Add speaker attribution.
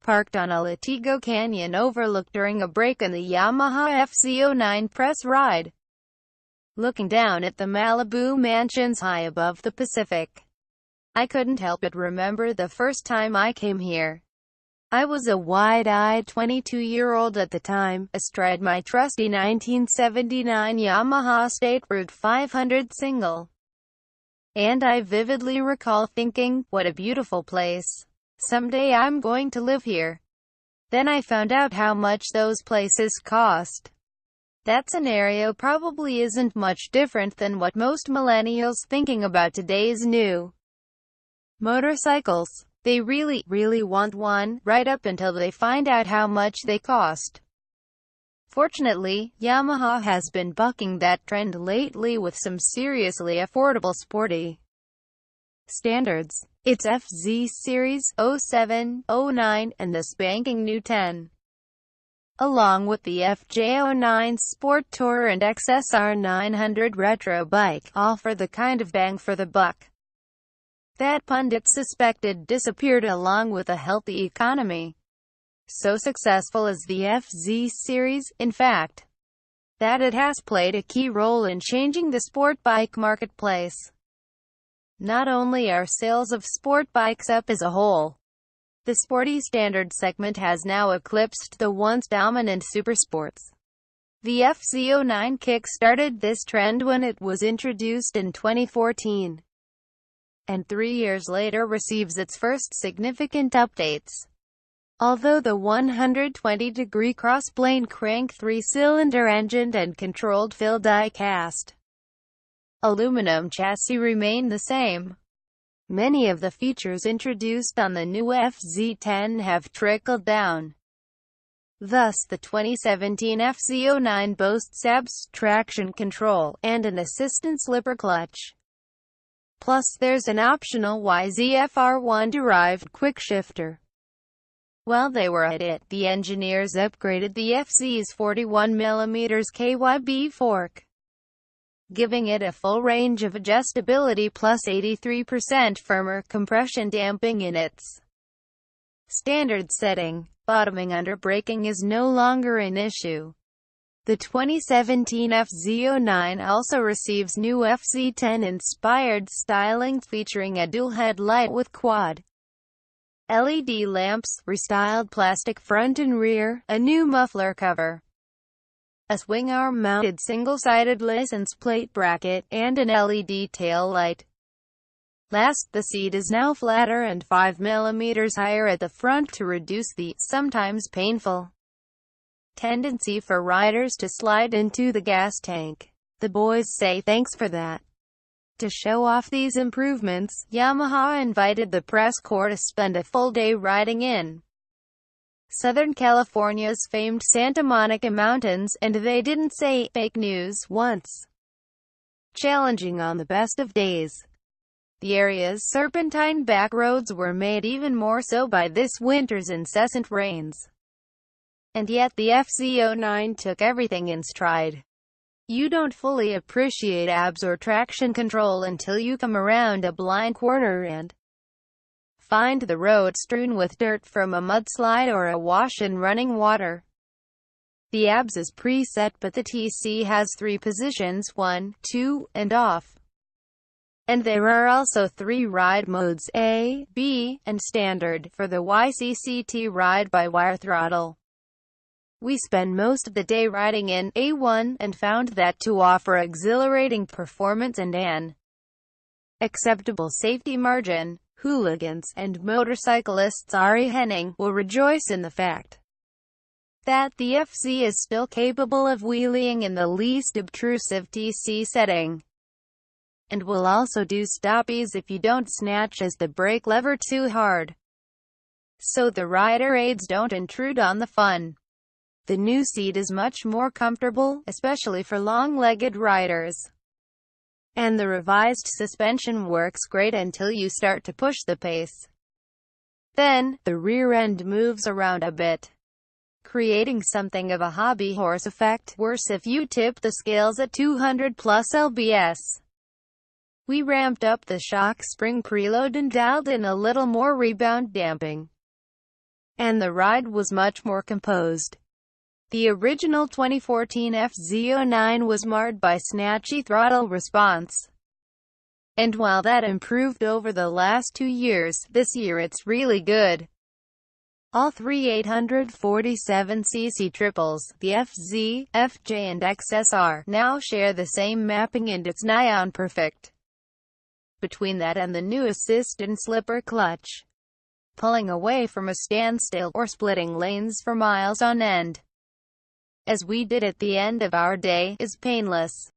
Speaker 1: parked on a Latigo Canyon overlook during a break in the Yamaha FZ09 press ride, looking down at the Malibu mansions high above the Pacific. I couldn't help but remember the first time I came here. I was a wide-eyed 22-year-old at the time, astride my trusty 1979 Yamaha State Route 500 single. And I vividly recall thinking, what a beautiful place. Someday I'm going to live here. Then I found out how much those places cost. That scenario probably isn't much different than what most millennials thinking about today's new motorcycles. They really want one, right up until they find out how much they cost. Fortunately, Yamaha has been bucking that trend lately with some seriously affordable sporty standards. Its FZ Series 07, 09, and the spanking new 10. Along with the FJ09 Sport Tourer and XSR 900 retro bike, offer the kind of bang for the buck that pundits suspected disappeared along with a healthy economy. So successful is the FZ series, in fact, that it has played a key role in changing the sport bike marketplace. Not only are sales of sport bikes up as a whole, the sporty standard segment has now eclipsed the once dominant supersports. The FZ09 kick-started this trend when it was introduced in 2014. And 3 years later receives its first significant updates. Although the 120-degree cross-plane crank 3-cylinder engine and controlled fill die-cast aluminum chassis remain the same, many of the features introduced on the new FZ10 have trickled down. Thus, the 2017 FZ09 boasts ABS traction control and an assistant slipper clutch. Plus there's an optional YZF-R1-derived quickshifter. While they were at it, the engineers upgraded the FZ's 41mm KYB fork, giving it a full range of adjustability plus 83% firmer compression damping in its standard setting. Bottoming under braking is no longer an issue. The 2017 FZ09 also receives new FZ10-inspired styling featuring a dual headlight with quad LED lamps, restyled plastic front and rear, a new muffler cover, a swing arm-mounted single-sided license plate bracket, and an LED tail light. Last, the seat is now flatter and 5 mm higher at the front to reduce the, sometimes painful, tendency for riders to slide into the gas tank. The boys say thanks for that. To show off these improvements, Yamaha invited the press corps to spend a full day riding in Southern California's famed Santa Monica Mountains, and they didn't say fake news once. Challenging on the best of days. The area's serpentine back roads were made even more so by this winter's incessant rains. And yet the FZ09 took everything in stride. You don't fully appreciate ABS or traction control until you come around a blind corner and find the road strewn with dirt from a mudslide or a wash in running water. The ABS is preset, but the TC has 3 positions: 1, 2, and off. And there are also 3 ride modes: A, B, and Standard, for the YCCT ride-by-wire throttle. We spend most of the day riding in A1, and found that to offer exhilarating performance and an acceptable safety margin, hooligans and motorcyclists Ari Henning will rejoice in the fact that the FZ is still capable of wheeling in the least obtrusive TC setting, and will also do stoppies if you don't snatch as the brake lever too hard, so the rider aids don't intrude on the fun. The new seat is much more comfortable, especially for long-legged riders. And the revised suspension works great until you start to push the pace. Then, the rear end moves around a bit, creating something of a hobby horse effect, worse if you tip the scales at 200 plus lbs. We ramped up the shock spring preload and dialed in a little more rebound damping. and the ride was much more composed. The original 2014 FZ09 was marred by snatchy throttle response. And while that improved over the last 2 years, this year it's really good. All three 847cc triples, the FZ, FJ and XSR, now share the same mapping and it's nigh on perfect. Between that and the new assist and slipper clutch, pulling away from a standstill, or splitting lanes for miles on end, as we did at the end of our day, is painless.